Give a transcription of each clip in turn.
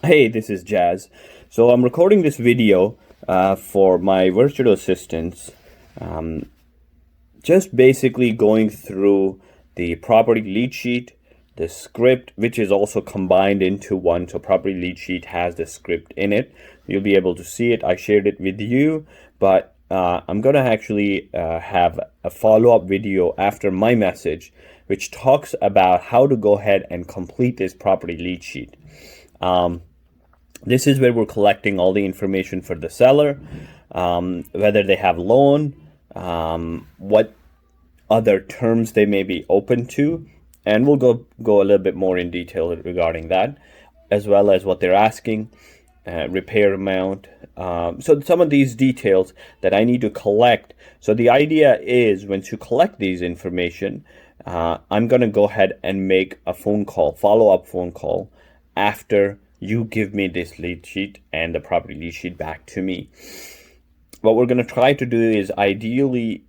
Hey, this is Jazz. So I'm recording this video for my virtual assistants, um, just basically going through the property lead sheet, the script, which is also combined into one. So property lead sheet has the script in it. You'll be able to see it. I shared it with you, but I'm gonna actually have a follow-up video after my message, which talks about how to go ahead and complete this property lead sheet. This is where we're collecting all the information for the seller, whether they have loan, what other terms they may be open to, and we'll go a little bit more in detail regarding that, as well as what they're asking, repair amount. So some of these details that I need to collect. So the idea is, once you collect these information, I'm going to go ahead and make a phone call, follow-up phone call, after you give me this lead sheet and the property lead sheet back to me. What we're going to try to do is ideally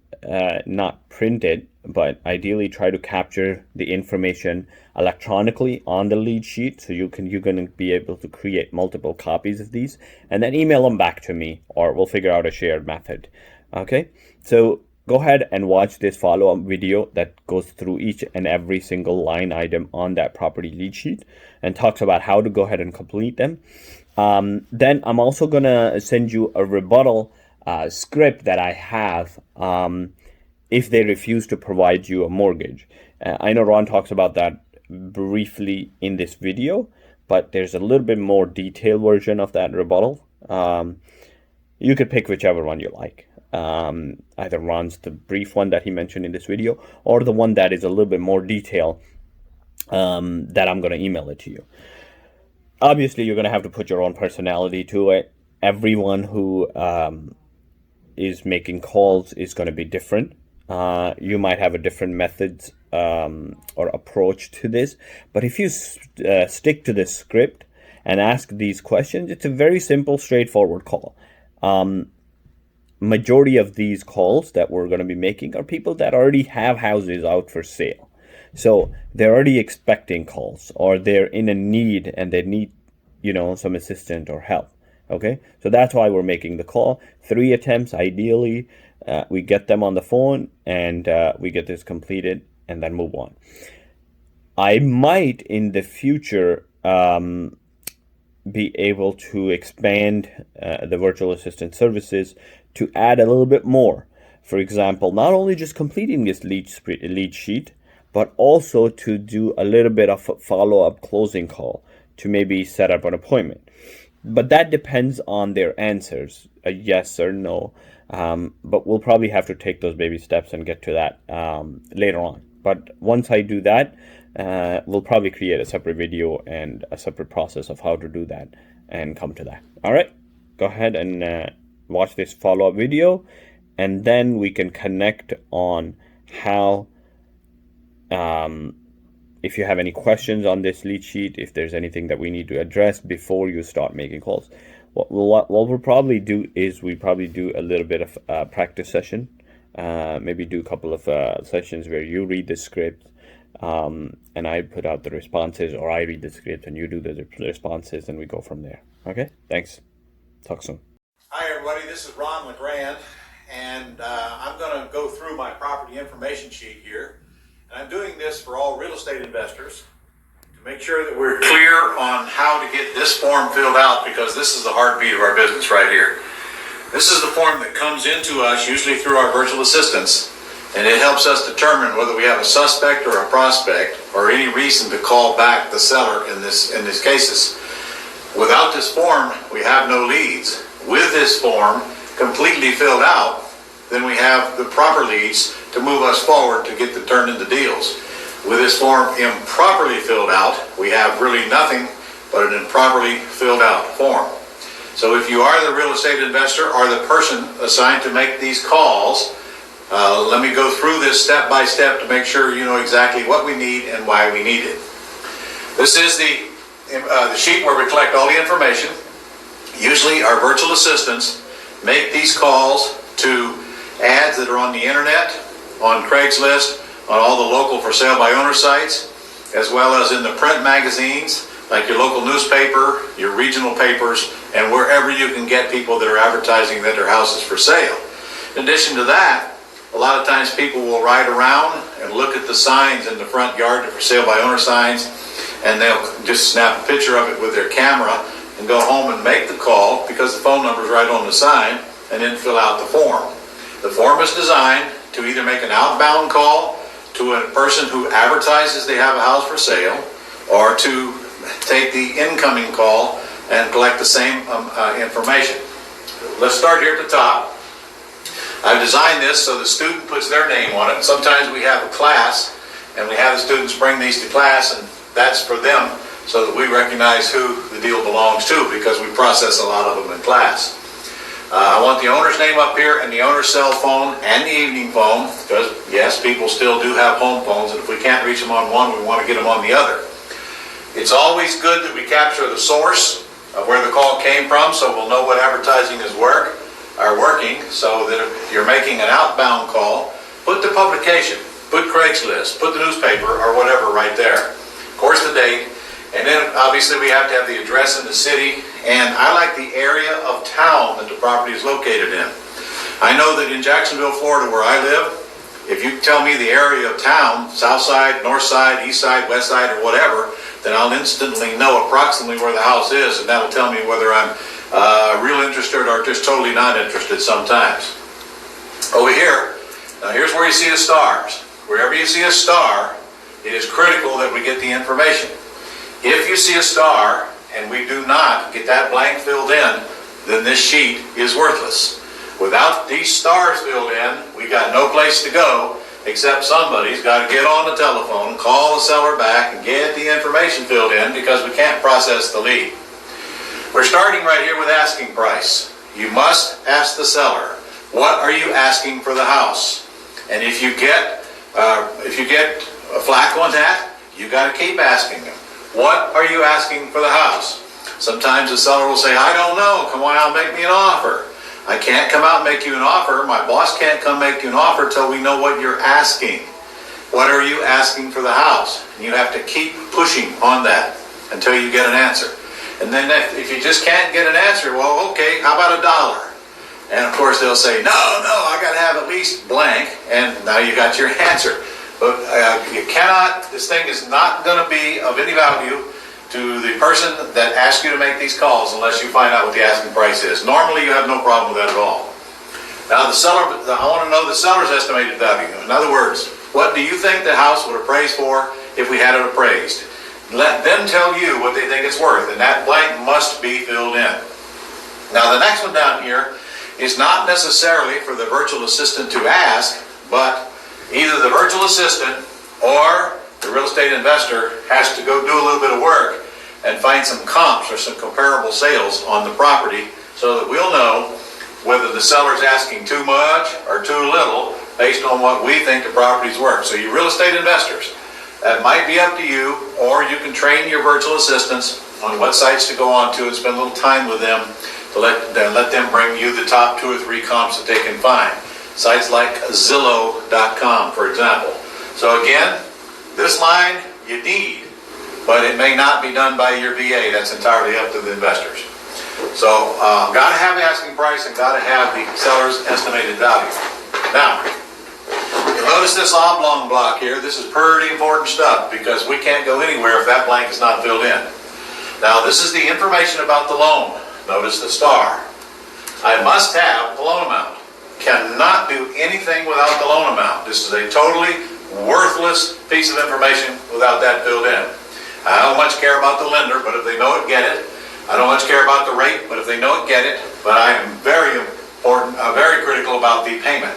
not print it, but ideally try to capture the information electronically on the lead sheet, so you're going to be able to create multiple copies of these and then email them back to me, or we'll figure out a shared method. Okay, so go ahead and watch this follow-up video that goes through each and every single line item on that property lead sheet and talks about how to go ahead and complete them. Then I'm also going to send you a rebuttal script that I have if they refuse to provide you a mortgage. I know Ron talks about that briefly in this video, but there's a little bit more detailed version of that rebuttal. You could pick whichever one you like. Either Ron's the brief one that he mentioned in this video, or the one that is a little bit more detailed, that I'm going to email it to you. Obviously, you're going to have to put your own personality to it. Everyone who is making calls is going to be different. You might have a different methods or approach to this, but if you stick to the script and ask these questions, it's a very simple, straightforward call. Majority of these calls that we're going to be making are people that already have houses out for sale. So they're already expecting calls, or they're in a need and they need, some assistance or help. Okay, so that's why we're making the call. 3 attempts, ideally. We get them on the phone and we get this completed and then move on. I might in the future be able to expand the virtual assistant services to add a little bit more. For example, not only just completing this lead sheet, but also to do a little bit of a follow-up closing call to maybe set up an appointment. But that depends on their answers, a yes or no. But we'll probably have to take those baby steps and get to that later on. But once I do that, we'll probably create a separate video and a separate process of how to do that and come to that. All right, go ahead and watch this follow-up video, and then we can connect on how, if you have any questions on this lead sheet, if there's anything that we need to address before you start making calls. What we'll probably do is we probably do a little bit of a practice session, maybe do a couple of sessions where you read the script and I put out the responses, or I read the script and you do the responses, and we go from there. Okay, thanks. Talk soon. Hi everybody, this is Ron LeGrand, and I'm going to go through my property information sheet here. And I'm doing this for all real estate investors to make sure that we're clear on how to get this form filled out, because this is the heartbeat of our business right here. This is the form that comes into us usually through our virtual assistants, and it helps us determine whether we have a suspect or a prospect or any reason to call back the seller in these cases. Without this form, we have no leads. With this form completely filled out, then we have the proper leads to move us forward to get to turn into deals. With this form improperly filled out, we have really nothing but an improperly filled out form. So if you are the real estate investor or the person assigned to make these calls, let me go through this step by step to make sure you know exactly what we need and why we need it. This is the sheet where we collect all the information. Usually our virtual assistants make these calls to ads that are on the internet, on Craigslist, on all the local for sale by owner sites, as well as in the print magazines, like your local newspaper, your regional papers, and wherever you can get people that are advertising that their house is for sale. In addition to that, a lot of times people will ride around and look at the signs in the front yard, the for sale by owner signs, and they'll just snap a picture of it with their camera and go home and make the call because the phone number is right on the sign, and then fill out the form. The form is designed to either make an outbound call to a person who advertises they have a house for sale, or to take the incoming call and collect the same information. Let's start here at the top. I've designed this so the student puts their name on it. Sometimes we have a class and we have the students bring these to class, and that's for them so that we recognize who the deal belongs to, because we process a lot of them in class. I want the owner's name up here and the owner's cell phone and the evening phone, because yes, people still do have home phones, and if we can't reach them on one, we want to get them on the other. It's always good that we capture the source of where the call came from, so we'll know what advertising is working, so that if you're making an outbound call, put the publication, put Craigslist, put the newspaper or whatever right there. Of course, the date, and then obviously we have to have the address in the city, and I like the area of town that the property is located in. I know that in Jacksonville, Florida, where I live, if you tell me the area of town, south side, north side, east side, west side, or whatever, then I'll instantly know approximately where the house is, and that'll tell me whether I'm real interested or just totally not interested sometimes. Over here, now here's where you see the stars. Wherever you see a star, it is critical that we get the information. If you see a star and we do not get that blank filled in, then this sheet is worthless. Without these stars filled in, we got no place to go, except somebody's got to get on the telephone, call the seller back, and get the information filled in, because we can't process the lead. We're starting right here with asking price. You must ask the seller, what are you asking for the house? And if you get a flack on that, you got to keep asking them, what are you asking for the house? Sometimes the seller will say, I don't know, come on out and make me an offer. I can't come out and make you an offer. My boss can't come make you an offer till we know what you're asking. What are you asking for the house? And you have to keep pushing on that until you get an answer. And then if you just can't get an answer, well, okay, how about $1? And of course they'll say, no, I got to have at least blank, and now you got your answer. But you cannot, this thing is not going to be of any value to the person that asks you to make these calls unless you find out what the asking price is. Normally you have no problem with that at all. Now the seller, I want to know the seller's estimated value. In other words, what do you think the house would appraise for if we had it appraised? Let them tell you what they think it's worth, and that blank must be filled in. Now the next one down here is not necessarily for the virtual assistant to ask, but either the virtual assistant or the real estate investor has to go do a little bit of work and find some comps or some comparable sales on the property, so that we'll know whether the seller's asking too much or too little based on what we think the property's worth. So you real estate investors, that might be up to you, or you can train your virtual assistants on what sites to go on to and spend a little time with them to let them bring you the top 2 or 3 comps that they can find. Sites like Zillow.com, for example. So again, this line you need, but it may not be done by your VA. That's entirely up to the investors. So got to have the asking price and got to have the seller's estimated value. Now, you'll notice this oblong block here. This is pretty important stuff, because we can't go anywhere if that blank is not filled in. Now this is the information about the loan. Notice the star. I must have the loan amount. Cannot do anything without the loan amount. This is a totally worthless piece of information without that filled in. I don't much care about the lender, but if they know it, get it. I don't much care about the rate, but if they know it, get it. But I am very critical about the payment.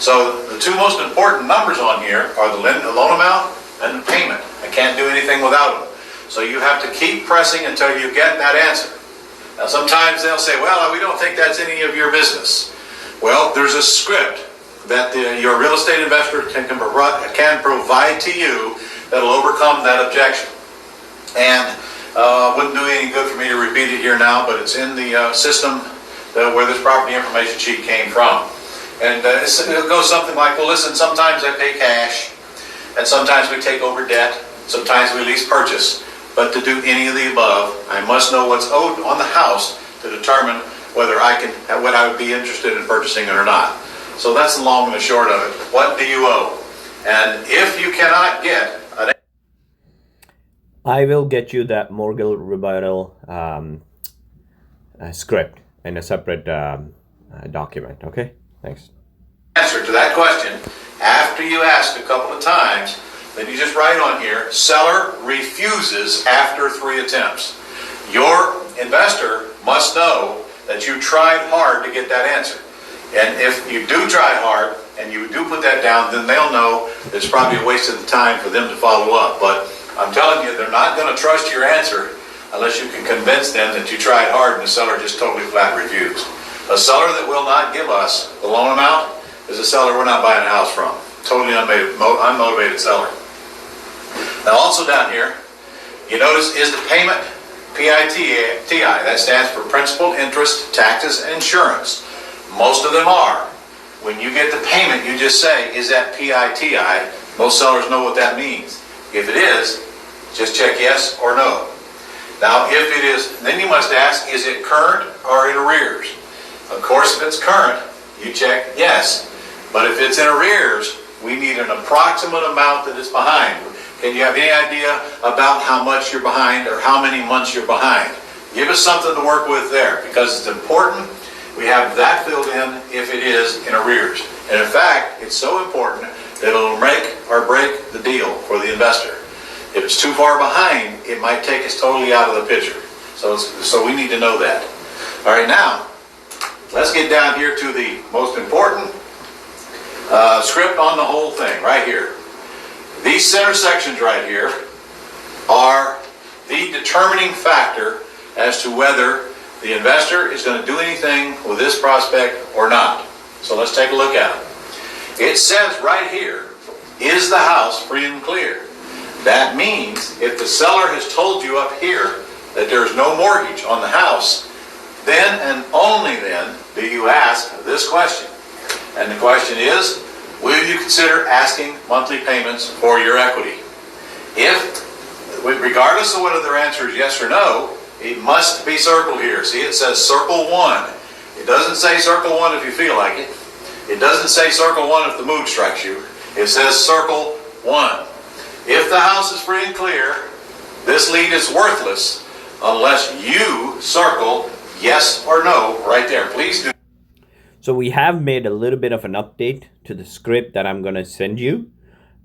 So the 2 most important numbers on here are the loan amount and the payment. I can't do anything without them. So you have to keep pressing until you get that answer. Now sometimes they'll say, well, we don't think that's any of your business. Well, there's a script that your real estate investor can provide to you that'll overcome that objection. And wouldn't do any good for me to repeat it here now, but it's in the system where this property information sheet came from. And it goes something like, well, listen, sometimes I pay cash, and sometimes we take over debt, sometimes we lease purchase. but to do any of the above. I must know what's owed on the house to determine whether what I would be interested in purchasing it or not. So that's the long and the short of it. What do you owe? And if you cannot get an... I will get you that mortgage rebuttal script in a separate document. Okay? Thanks. Answer to that question, after you ask a couple of times, then you just write on here, seller refuses after 3 attempts. Your investor must know that you tried hard to get that answer. And if you do try hard and you do put that down, then they'll know it's probably a waste of the time for them to follow up. But I'm telling you, they're not going to trust your answer unless you can convince them that you tried hard and the seller just totally flat refused. A seller that will not give us the loan amount is a seller we're not buying a house from. Totally unmotivated seller. Now also down here, you notice is the payment PITI. That stands for principal, interest, taxes, and insurance. Most of them are. When you get the payment, you just say, is that PITI? Most sellers know what that means. If it is, just check yes or no. Now, if it is, then you must ask, is it current or in arrears? Of course, if it's current, you check yes. But if it's in arrears, we need an approximate amount that is behind. Can you have any idea about how much you're behind or how many months you're behind? Give us something to work with there, because it's important we have that filled in if it is in arrears. And in fact, it's so important that it'll make or break the deal for the investor. If it's too far behind, it might take us totally out of the picture. So we need to know that. All right, now, let's get down here to the most important script on the whole thing, right here. These center sections right here are the determining factor as to whether the investor is going to do anything with this prospect or not. So let's take a look at it. It says right here, is the house free and clear? That means if the seller has told you up here that there's no mortgage on the house, then and only then do you ask this question. And the question is, will you consider asking monthly payments for your equity? If, regardless of whether their answer is yes or no, it must be circled here. See, it says circle 1. It doesn't say circle 1 if you feel like it. It doesn't say circle 1 if the mood strikes you. It says circle 1. If the house is free and clear, this lead is worthless unless you circle yes or no right there. Please do. So we have made a little bit of an update to the script that I'm going to send you.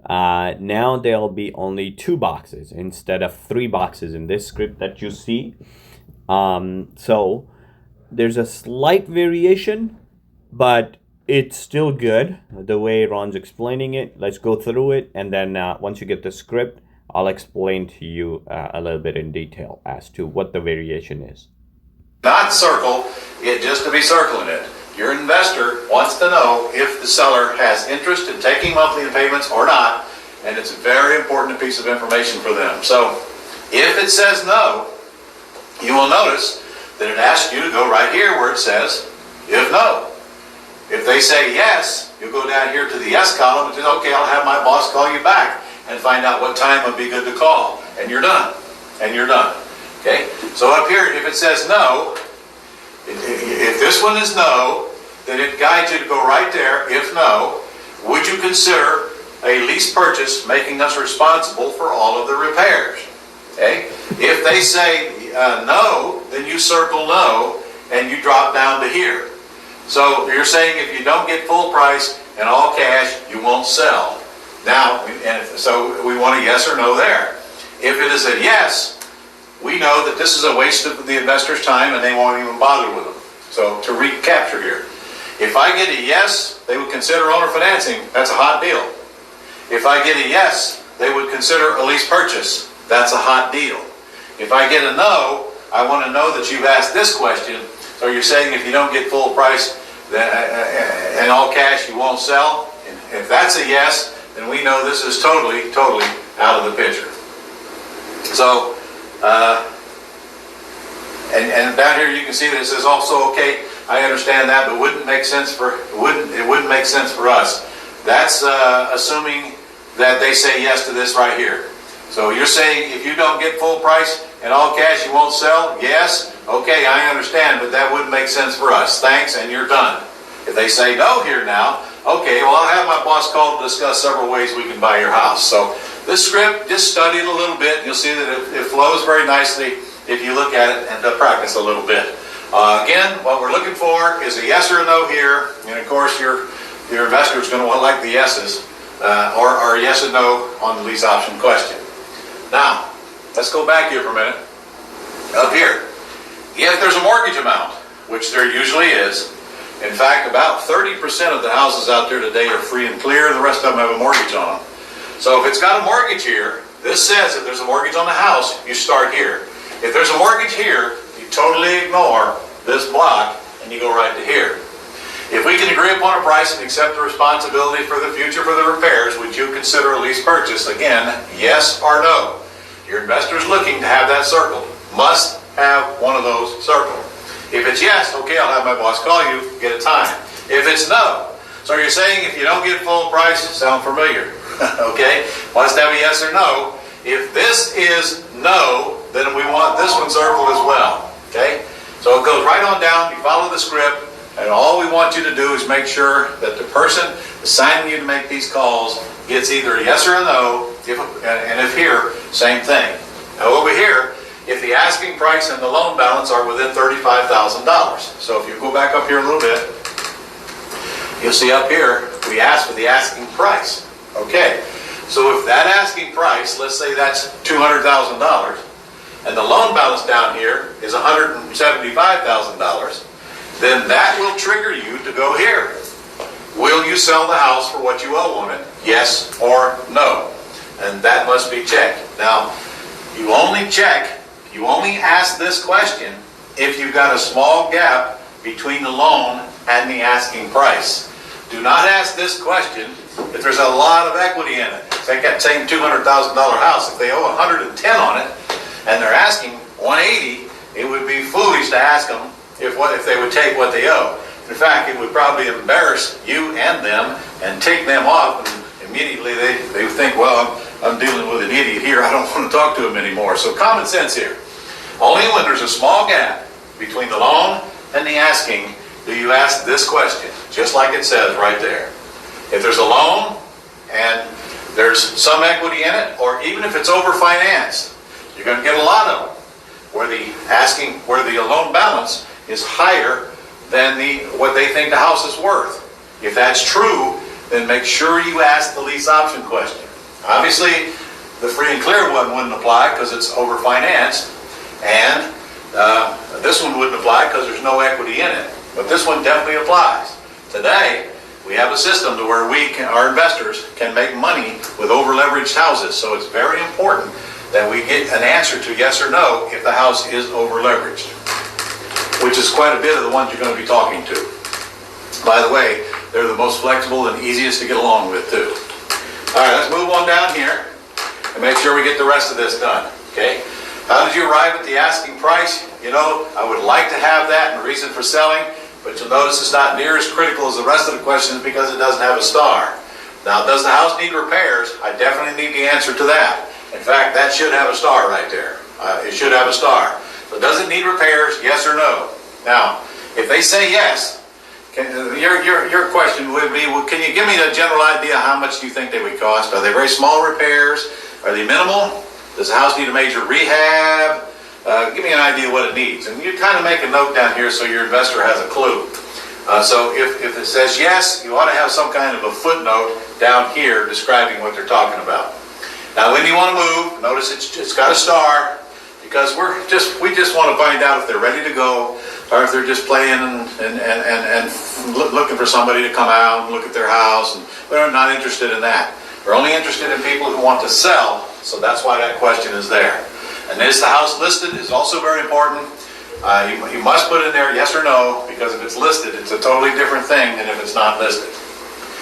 Now there'll be only 2 boxes instead of 3 boxes in this script that you see. So there's a slight variation, but it's still good the way Ron's explaining it. Let's go through it, and then once you get the script, I'll explain to you a little bit in detail as to what the variation is. Not circle it just to be circling it. Your investor wants to know if the seller has interest in taking monthly payments or not, and it's a very important piece of information for them. So if it says no, you will notice that it asks you to go right here where it says if no. If they say yes, you go down here to the yes column and say, okay, I'll have my boss call you back and find out what time would be good to call. And you're done. And you're done. Okay? So up here, if it says no, if this one is no, then it guides you to go right there. If no, would you consider a lease purchase making us responsible for all of the repairs? Okay? If they say no, then you circle no and you drop down to here. So you're saying if you don't get full price and all cash, you won't sell. Now, and so we want a yes or no there. If it is a yes, we know that this is a waste of the investor's time and they won't even bother with them. So to recapture here, if I get a yes, they would consider owner financing. That's a hot deal. If I get a yes, they would consider a lease purchase. That's a hot deal. If I get a no, I want to know that you've asked this question. So you're saying if you don't get full price then, and all cash, you won't sell? And if that's a yes, then we know this is totally out of the picture. So, and down here you can see that it says also, okay, I understand that, but it wouldn't make sense for us. That's assuming that they say yes to this right here. So you're saying if you don't get full price and all cash, you won't sell? Yes? Okay, I understand, but that wouldn't make sense for us. Thanks, and you're done. If they say no here now, okay, well, I'll have my boss call to discuss several ways we can buy your house. So this script, just study it a little bit, and you'll see that it flows very nicely if you look at it and practice a little bit. Again, what we're looking for is a yes or a no here, and of course your investor is going to like the yeses, or a yes and no on the lease option question. Now, let's go back here for a minute. Up here, if there's a mortgage amount, which there usually is, in fact, about 30% of the houses out there today are free and clear, the rest of them have a mortgage on them. So if it's got a mortgage here, this says if there's a mortgage on the house, you start here. If there's a mortgage here, you totally ignore this block and you go right to here. If we can agree upon a price and accept the responsibility for the future for the repairs, would you consider a lease purchase? Again, yes or no. Your investor's looking to have that circled. Must have one of those circled. If it's yes, okay, I'll have my boss call you, get a time. If it's no, so you're saying if you don't get full price, sound familiar? Okay, must have a yes or no. If this is no, then we want this one circled as well. Okay, so it goes right on down, you follow the script, and all we want you to do is make sure that the person assigning you to make these calls gets either a yes or a no, and if here, same thing. Now over here, if the asking price and the loan balance are within $35,000. So if you go back up here a little bit, you'll see up here, we ask for the asking price. Okay, so if that asking price, let's say that's $200,000, and the loan balance down here is $175,000, then that will trigger you to go here. Will you sell the house for what you owe on it? Yes or no? And that must be checked. Now, you only ask this question if you've got a small gap between the loan and the asking price. Do not ask this question if there's a lot of equity in it. Take that same $200,000 house. If they owe $110 on it and they're asking $180, it would be foolish to ask them if they would take what they owe. In fact, it would probably embarrass you and them and take them off, and immediately they would think, well, I'm dealing with an idiot here, I don't want to talk to him anymore. So common sense here. Only when there's a small gap between the loan and the asking do you ask this question, just like it says right there. If there's a loan and there's some equity in it, or even if it's overfinanced, you're going to get a lot of them where the loan balance is higher than what they think the house is worth. If that's true, then make sure you ask the lease option question. Obviously, the free and clear one wouldn't apply because it's overfinanced, and this one wouldn't apply because there's no equity in it. But this one definitely applies. Today, we have a system to where our investors can make money with over-leveraged houses, so it's very important that we get an answer to yes or no if the house is over-leveraged, which is quite a bit of the ones you're going to be talking to. By the way, they're the most flexible and easiest to get along with too. All right, let's move on down here and make sure we get the rest of this done. Okay? How did you arrive at the asking price? You know, I would like to have that and the reason for selling, but you'll notice it's not near as critical as the rest of the questions because it doesn't have a star. Now, does the house need repairs? I definitely need the answer to that. In fact, that should have a star right there. It should have a star. So does it need repairs, yes or no? Now, if they say yes, your question would be, well, can you give me a general idea how much do you think they would cost? Are they very small repairs? Are they minimal? Does the house need a major rehab? Give me an idea what it needs. And you kind of make a note down here so your investor has a clue. So if it says yes, you ought to have some kind of a footnote down here describing what they're talking about. Now when you want to move, notice it's got a star, because we just want to find out if they're ready to go or if they're just playing and looking for somebody to come out and look at their house, and we're not interested in that. We're only interested in people who want to sell, so that's why that question is there. And is the house listed is also very important. You must put in there yes or no, because if it's listed, it's a totally different thing than if it's not listed.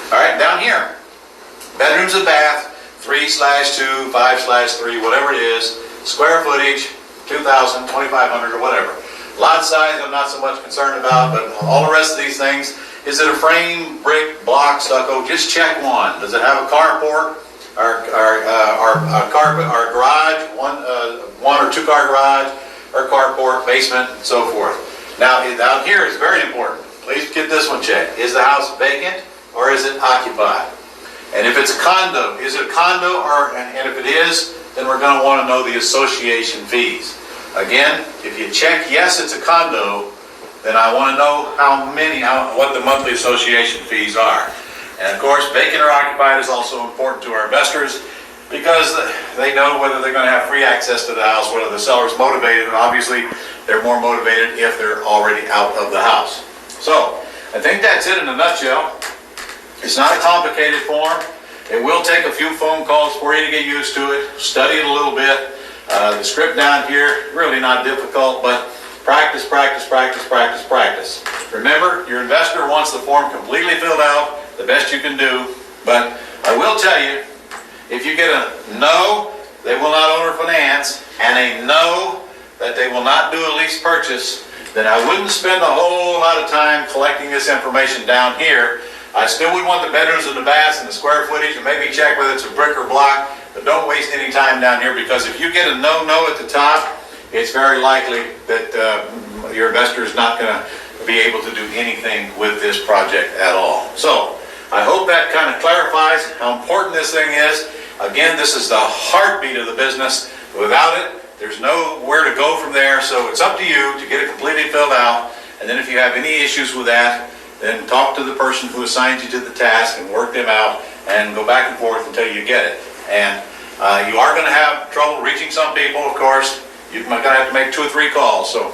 All right, down here, bedrooms and bath, 3/2, 5/3, whatever it is, square footage, 2,000, 2,500, or whatever. Lot size, I'm not so much concerned about, but all the rest of these things, is it a frame, brick, block, stucco? Just check one. Does it have a carport? our garage, one or two car garage, our carport, basement, and so forth. Now, down here is very important. Please get this one checked. Is the house vacant or is it occupied? And if it's a condo, is it a condo, and if it is, then we're going to want to know the association fees. Again, if you check yes, it's a condo, then I want to know what the monthly association fees are. And of course, vacant or occupied is also important to our investors because they know whether they're going to have free access to the house, whether the seller's motivated, and obviously they're more motivated if they're already out of the house. So, I think that's it in a nutshell. It's not a complicated form. It will take a few phone calls for you to get used to it. Study it a little bit. The script down here, really not difficult, but practice, practice, practice, practice, practice. Remember, your investor wants the form completely filled out, the best you can do, but I will tell you, if you get a no, they will not own or finance, and a no, that they will not do a lease purchase, then I wouldn't spend a whole lot of time collecting this information down here. I still would want the bedrooms and the baths and the square footage, and maybe check whether it's a brick or block, but don't waste any time down here, because if you get a no at the top, it's very likely that your investor is not going to be able to do anything with this project at all. So, I hope that kind of clarifies how important this thing is. Again, this is the heartbeat of the business. Without it, there's nowhere to go from there, so it's up to you to get it completely filled out, and then if you have any issues with that, then talk to the person who assigned you to the task and work them out and go back and forth until you get it. And you are going to have trouble reaching some people, of course. You're going to have to make 2 or 3 calls. So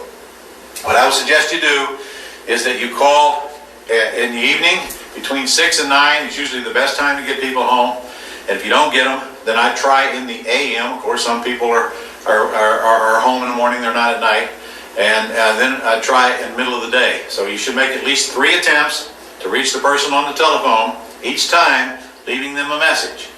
what I would suggest you do is that you call in the evening between 6 and 9. It's usually the best time to get people home. And if you don't get them, then I try in the AM. Of course, some people are home in the morning, they're not at night. And then I try in the middle of the day. So you should make at least 3 attempts to reach the person on the telephone, each time leaving them a message.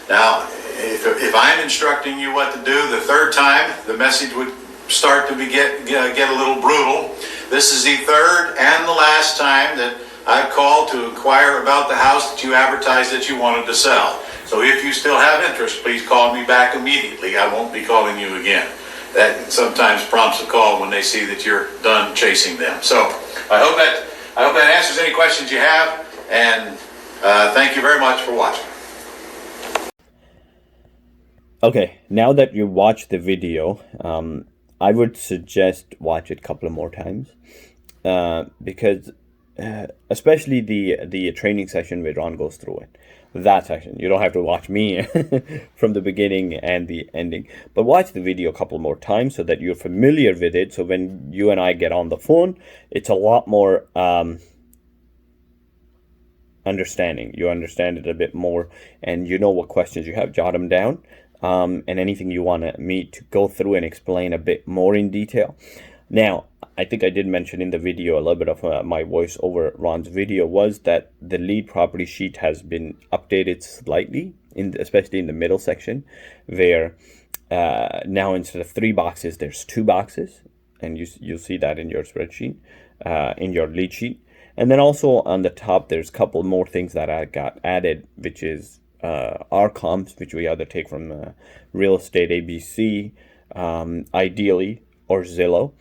Now, if I'm instructing you what to do, the 3rd time, the message would start to get a little brutal. This is the 3rd and the last time that I've called to inquire about the house that you advertised that you wanted to sell. So if you still have interest, please call me back immediately. I won't be calling you again. That sometimes prompts a call when they see that you're done chasing them. So I hope that answers any questions you have, and thank you very much for watching. Okay, now that you watched the video, I would suggest watch it a couple of more times, because especially the training session where Ron goes through it. That section, you don't have to watch me from the beginning and the ending, but watch the video a couple more times so that you're familiar with it. So when you and I get on the phone, it's a lot more understanding. You understand it a bit more, and you know what questions you have. Jot them down, and anything you want me to go through and explain a bit more in detail. Now, I think I did mention in the video, a little bit of my voice over Ron's video was that the lead property sheet has been updated slightly, especially in the middle section, where now instead of 3 boxes, there's 2 boxes, and you'll see that in your spreadsheet, in your lead sheet. And then also on the top, there's a couple more things that I got added, which is our comps, which we either take from Real Estate ABC, ideally, or Zillow.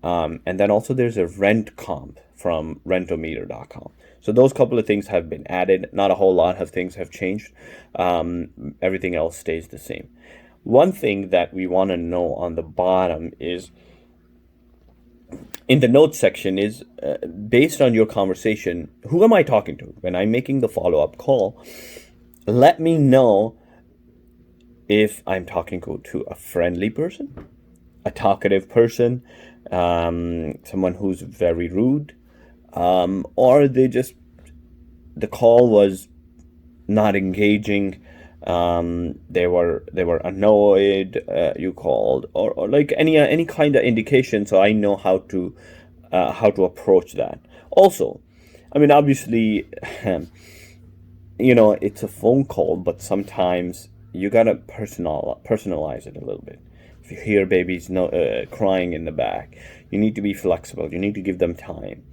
And then also there's a rent comp from rentometer.com. So those couple of things have been added. Not a whole lot of things have changed. Everything else stays the same. One thing that we want to know on the bottom is, in the notes section, is based on your conversation, who am I talking to? When I'm making the follow-up call, let me know if I'm talking to a friendly person, a talkative person, someone who's very rude, or the call was not engaging, they were annoyed, you called, or like any kind of indication, so I know how to approach that. Also, I mean, obviously, it's a phone call, but sometimes you gotta personalize it a little bit. If you hear babies crying in the back, you need to be flexible. You need to give them time,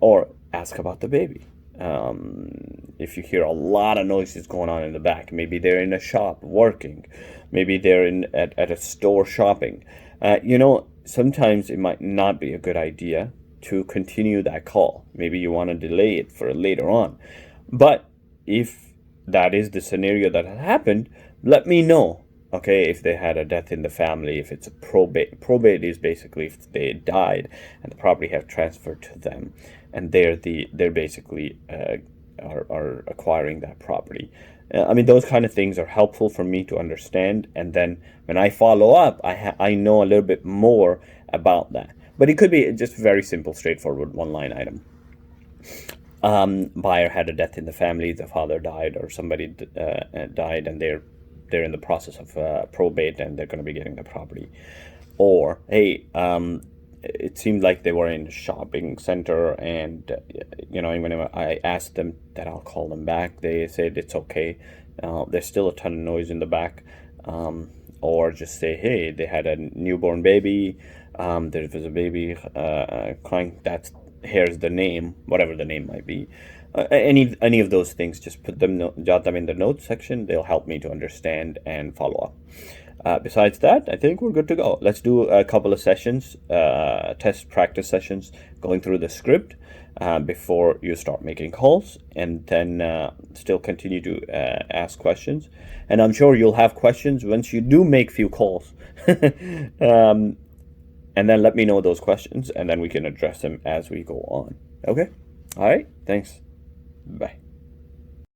or ask about the baby. If you hear a lot of noises going on in the back, maybe they're in a shop working, maybe they're at a store shopping. Sometimes it might not be a good idea to continue that call. Maybe you want to delay it for later on. But if that is the scenario that had happened, let me know. Okay, if they had a death in the family, if it's a probate. Probate is basically if they died and the property have transferred to them, and they're basically are acquiring that property. Those kind of things are helpful for me to understand, and then when I follow up, I know a little bit more about that. But it could be just very simple, straightforward, one line item. Buyer had a death in the family, the father died, or somebody died, and they're in the process of probate, and they're going to be getting the property. Or, hey, it seemed like they were in a shopping center, and whenever I asked them that I'll call them back, they said it's okay. There's still a ton of noise in the back. Or just say, hey, they had a newborn baby. There was a baby crying. Here's the name, whatever the name might be. Any of those things, just jot them in the notes section. They'll help me to understand and follow up. Besides that, I think we're good to go. Let's do a couple of sessions, test practice sessions, going through the script before you start making calls, and then still continue to ask questions. And I'm sure you'll have questions once you do make few calls. And then let me know those questions, and then we can address them as we go on. Okay? All right? Thanks. Bye.